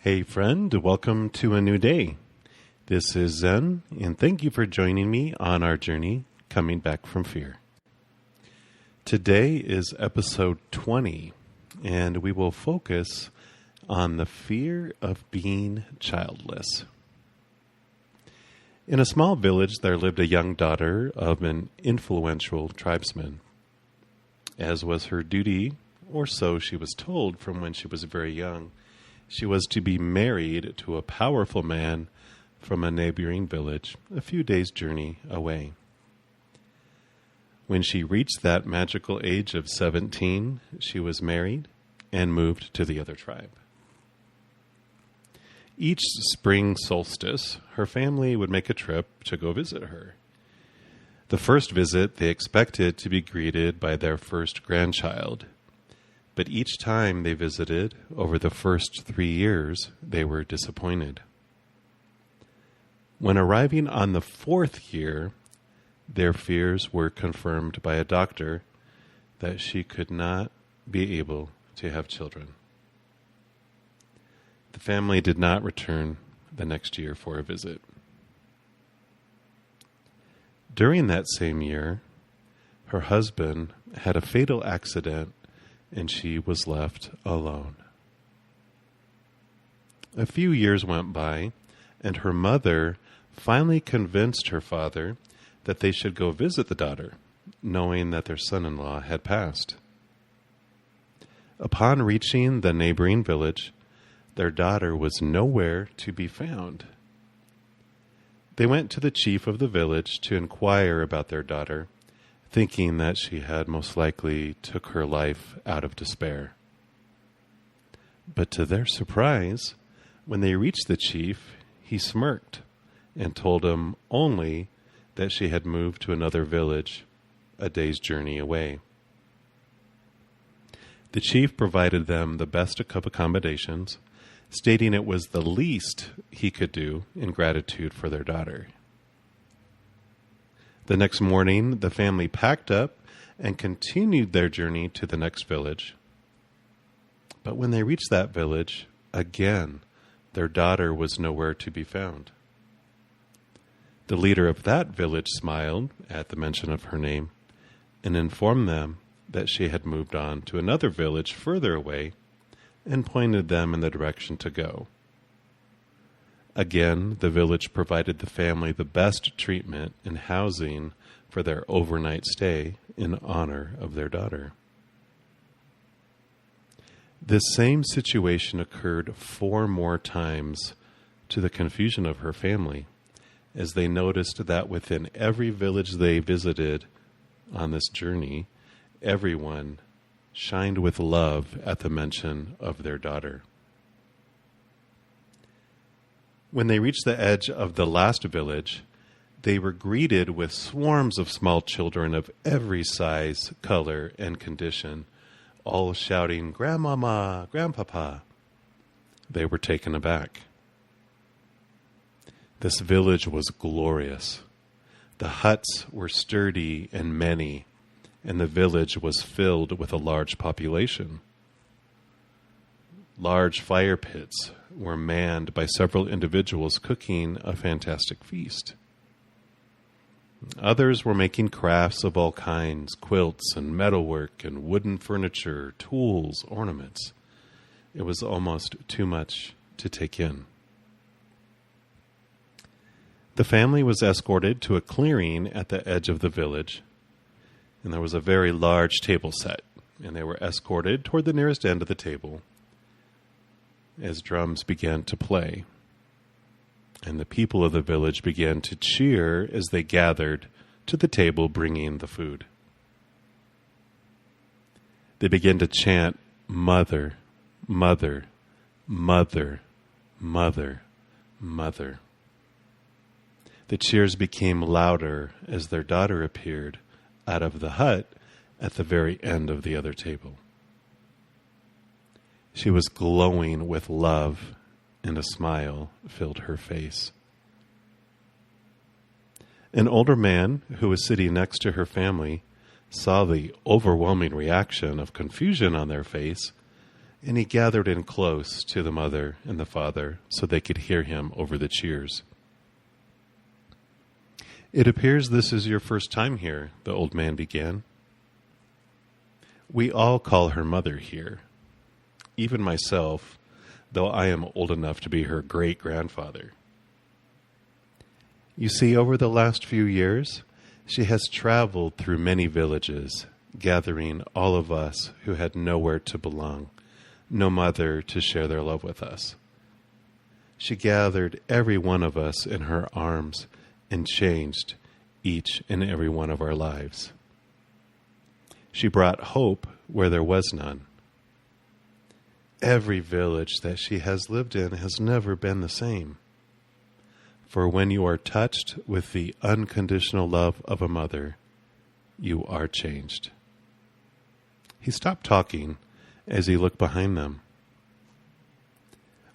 Hey friend, welcome to a new day. This is Zen, and thank you for joining me on our journey coming back from fear. Today is episode 20, and we will focus on the fear of being childless. In a small village, there lived a young daughter of an influential tribesman. As was her duty, or so she was told from when she was very young, she was to be married to a powerful man from a neighboring village a few days' journey away. When she reached that magical age of 17, she was married and moved to the other tribe. Each spring solstice, her family would make a trip to go visit her. The first visit, they expected to be greeted by their first grandchild. But each time they visited, over the first 3 years, they were disappointed. When arriving on the 4th year, their fears were confirmed by a doctor that she could not be able to have children. The family did not return the next year for a visit. During that same year, her husband had a fatal accident and she was left alone. A few years went by, and her mother finally convinced her father that they should go visit the daughter, knowing that their son-in-law had passed. Upon reaching the neighboring village, their daughter was nowhere to be found. They went to the chief of the village to inquire about their daughter, thinking that she had most likely took her life out of despair. But to their surprise, when they reached the chief, he smirked and told him only that she had moved to another village a day's journey away. The chief provided them the best of accommodations, stating it was the least he could do in gratitude for their daughter. The next morning, the family packed up and continued their journey to the next village. But when they reached that village, again, their daughter was nowhere to be found. The leader of that village smiled at the mention of her name and informed them that she had moved on to another village further away and pointed them in the direction to go. Again, the village provided the family the best treatment and housing for their overnight stay in honor of their daughter. This same situation occurred 4 more times, to the confusion of her family, as they noticed that within every village they visited on this journey, everyone shined with love at the mention of their daughter. When they reached the edge of the last village, they were greeted with swarms of small children of every size, color, and condition, all shouting, "Grandmama, Grandpapa." They were taken aback. This village was glorious. The huts were sturdy and many, and the village was filled with a large population. Large fire pits were manned by several individuals cooking a fantastic feast. Others were making crafts of all kinds, quilts and metalwork and wooden furniture, tools, ornaments. It was almost too much to take in. The family was escorted to a clearing at the edge of the village, and there was a very large table set, and they were escorted toward the nearest end of the table as drums began to play, and the people of the village began to cheer as they gathered to the table bringing the food. They began to chant, "Mother, Mother, Mother, Mother, Mother." The cheers became louder as their daughter appeared out of the hut at the very end of the other table. She was glowing with love, and a smile filled her face. An older man who was sitting next to her family saw the overwhelming reaction of confusion on their face and he gathered in close to the mother and the father so they could hear him over the cheers. "It appears this is your first time here," the old man began. "We all call her mother here, even myself, though I am old enough to be her great-grandfather. You see, over the last few years, she has traveled through many villages, gathering all of us who had nowhere to belong, no mother to share their love with us. She gathered every one of us in her arms and changed each and every one of our lives. She brought hope where there was none. Every village that she has lived in has never been the same. For when you are touched with the unconditional love of a mother, you are changed." He stopped talking as he looked behind them.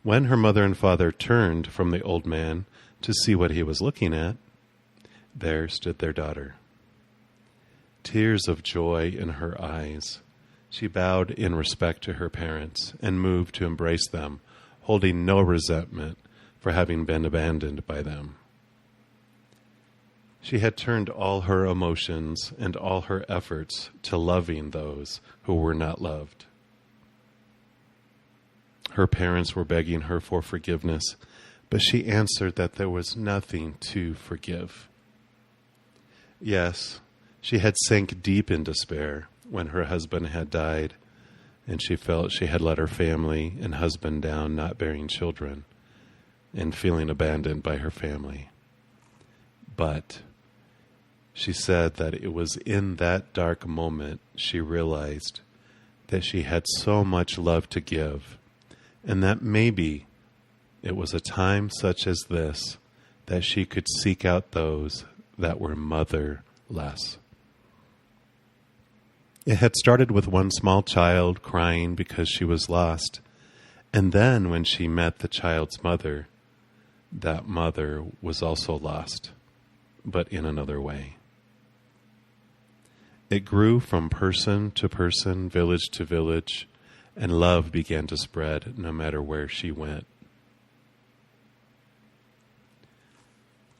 When her mother and father turned from the old man to see what he was looking at, there stood their daughter. Tears of joy in her eyes, she bowed in respect to her parents and moved to embrace them, holding no resentment for having been abandoned by them. She had turned all her emotions and all her efforts to loving those who were not loved. Her parents were begging her for forgiveness, but she answered that there was nothing to forgive. Yes, she had sank deep in despair when her husband had died, and she felt she had let her family and husband down, not bearing children, and feeling abandoned by her family. But she said that it was in that dark moment she realized that she had so much love to give, and that maybe it was a time such as this that she could seek out those that were motherless. It had started with one small child crying because she was lost, and then when she met the child's mother, that mother was also lost, but in another way. It grew from person to person, village to village, and love began to spread no matter where she went.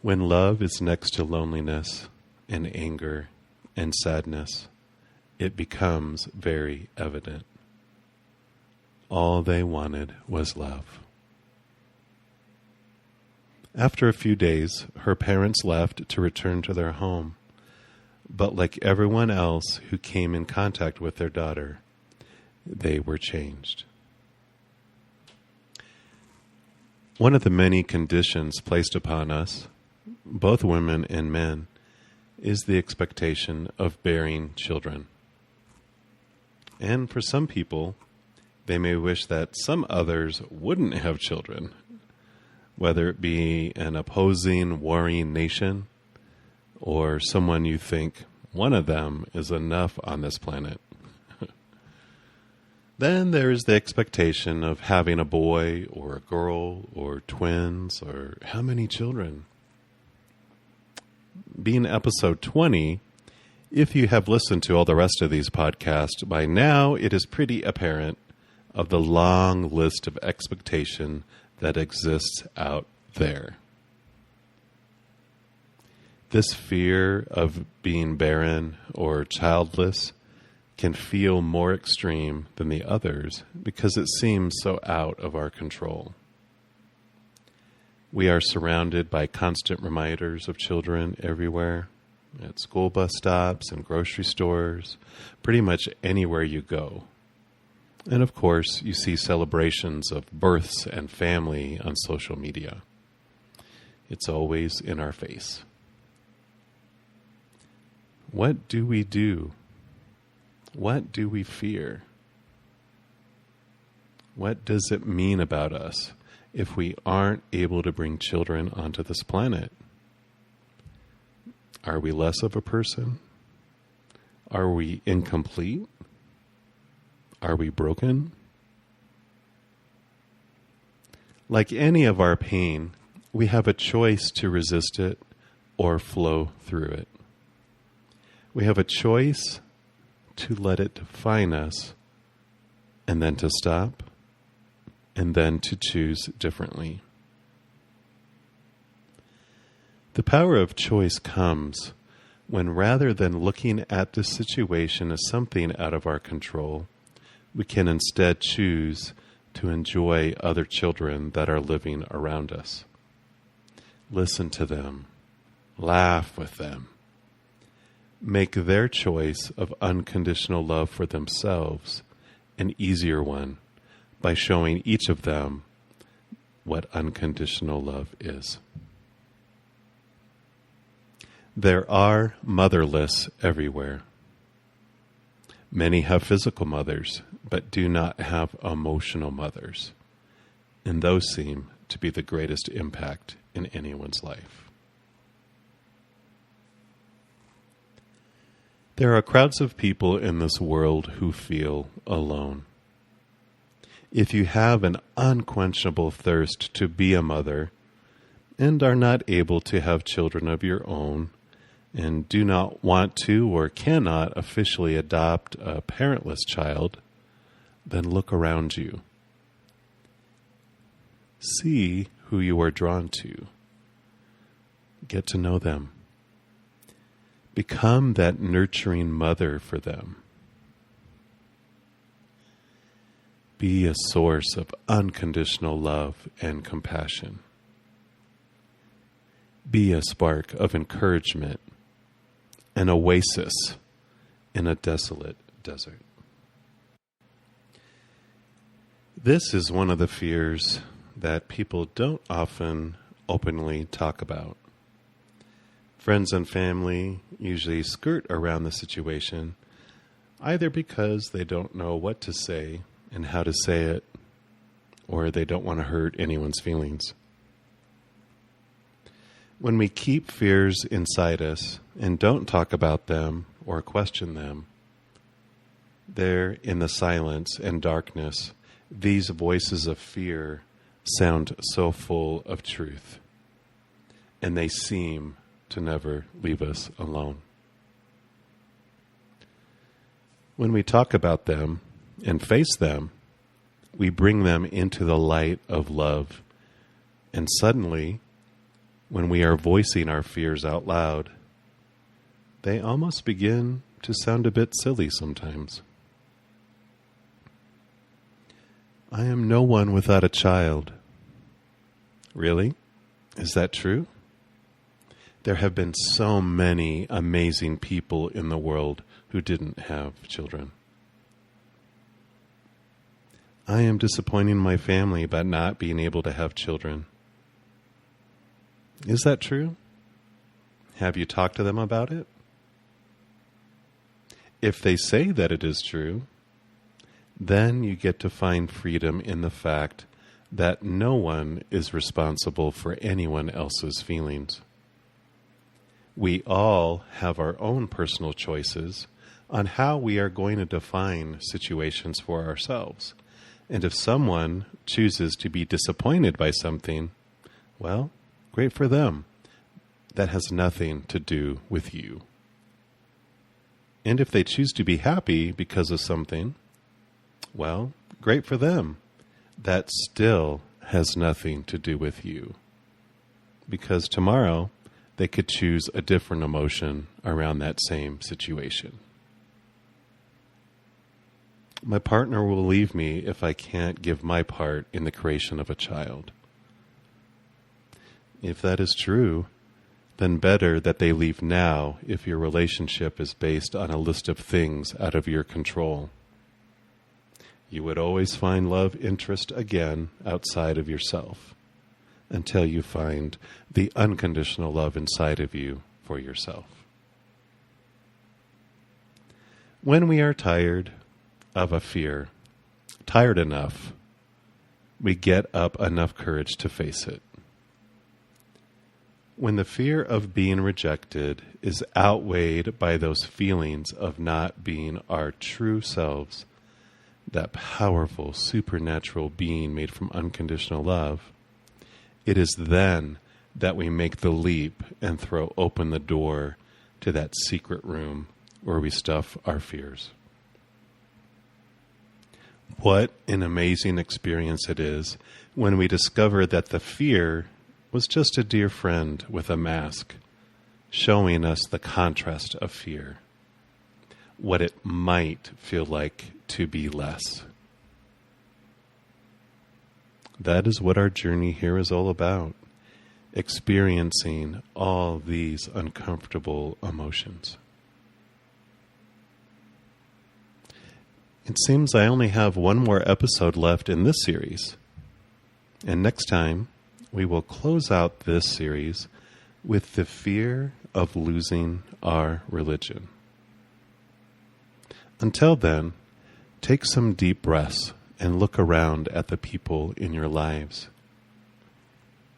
When love is next to loneliness and anger and sadness, it becomes very evident. All they wanted was love. After a few days, her parents left to return to their home. But like everyone else who came in contact with their daughter, they were changed. One of the many conditions placed upon us, both women and men, is the expectation of bearing children. And for some people, they may wish that some others wouldn't have children, whether it be an opposing, warring nation, or someone you think one of them is enough on this planet. Then there is the expectation of having a boy or a girl or twins or how many children. Being episode 20, if you have listened to all the rest of these podcasts, by now it is pretty apparent of the long list of expectation that exists out there. This fear of being barren or childless can feel more extreme than the others because it seems so out of our control. We are surrounded by constant reminders of children everywhere, at school bus stops and grocery stores, pretty much anywhere you go. And of course, you see celebrations of births and family on social media. It's always in our face. What do we do? What do we fear? What does it mean about us if we aren't able to bring children onto this planet? Are we less of a person? Are we incomplete? Are we broken? Like any of our pain, we have a choice to resist it or flow through it. We have a choice to let it define us, and then to stop, and then to choose differently. The power of choice comes when, rather than looking at the situation as something out of our control, we can instead choose to enjoy other children that are living around us. Listen to them. Laugh with them. Make their choice of unconditional love for themselves an easier one by showing each of them what unconditional love is. There are motherless everywhere. Many have physical mothers, but do not have emotional mothers, and those seem to be the greatest impact in anyone's life. There are crowds of people in this world who feel alone. If you have an unquenchable thirst to be a mother and are not able to have children of your own and do not want to or cannot officially adopt a parentless child, then look around you. See who you are drawn to. Get to know them. Become that nurturing mother for them. Be a source of unconditional love and compassion. Be a spark of encouragement, an oasis in a desolate desert. This is one of the fears that people don't often openly talk about. Friends and family usually skirt around the situation, either because they don't know what to say and how to say it, or they don't want to hurt anyone's feelings. When we keep fears inside us and don't talk about them or question them, there in the silence and darkness, these voices of fear sound so full of truth, and they seem to never leave us alone. When we talk about them and face them, we bring them into the light of love, and suddenly, when we are voicing our fears out loud, they almost begin to sound a bit silly sometimes. I am no one without a child. Really? Is that true? There have been so many amazing people in the world who didn't have children. I am disappointing my family by not being able to have children. Is that true? Have you talked to them about it? If they say that it is true, then you get to find freedom in the fact that no one is responsible for anyone else's feelings. We all have our own personal choices on how we are going to define situations for ourselves. And if someone chooses to be disappointed by something, well, great for them. That has nothing to do with you. And if they choose to be happy because of something, well, great for them. That still has nothing to do with you. Because tomorrow, they could choose a different emotion around that same situation. My partner will leave me if I can't give my part in the creation of a child. If that is true, then better that they leave now if your relationship is based on a list of things out of your control. You would always find love interest again outside of yourself until you find the unconditional love inside of you for yourself. When we are tired of a fear, tired enough, we get up enough courage to face it. When the fear of being rejected is outweighed by those feelings of not being our true selves, that powerful supernatural being made from unconditional love, it is then that we make the leap and throw open the door to that secret room where we stuff our fears. What an amazing experience it is when we discover that the fear was just a dear friend with a mask, showing us the contrast of fear, what it might feel like to be less. That is what our journey here is all about, experiencing all these uncomfortable emotions. It seems I only have one more episode left in this series. And next time, we will close out this series with the fear of losing our religion. Until then, take some deep breaths and look around at the people in your lives.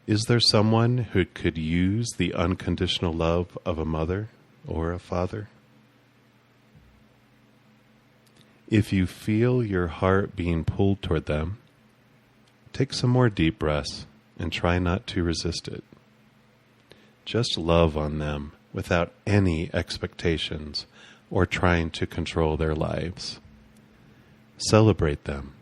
Is there someone who could use the unconditional love of a mother or a father? If you feel your heart being pulled toward them, take some more deep breaths and try not to resist it. Just love on them without any expectations or trying to control their lives. Celebrate them.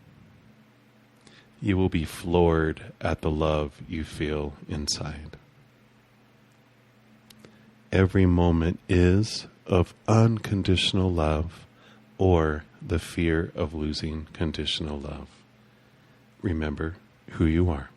You will be floored at the love you feel inside. Every moment is of unconditional love or the fear of losing conditional love. Remember who you are.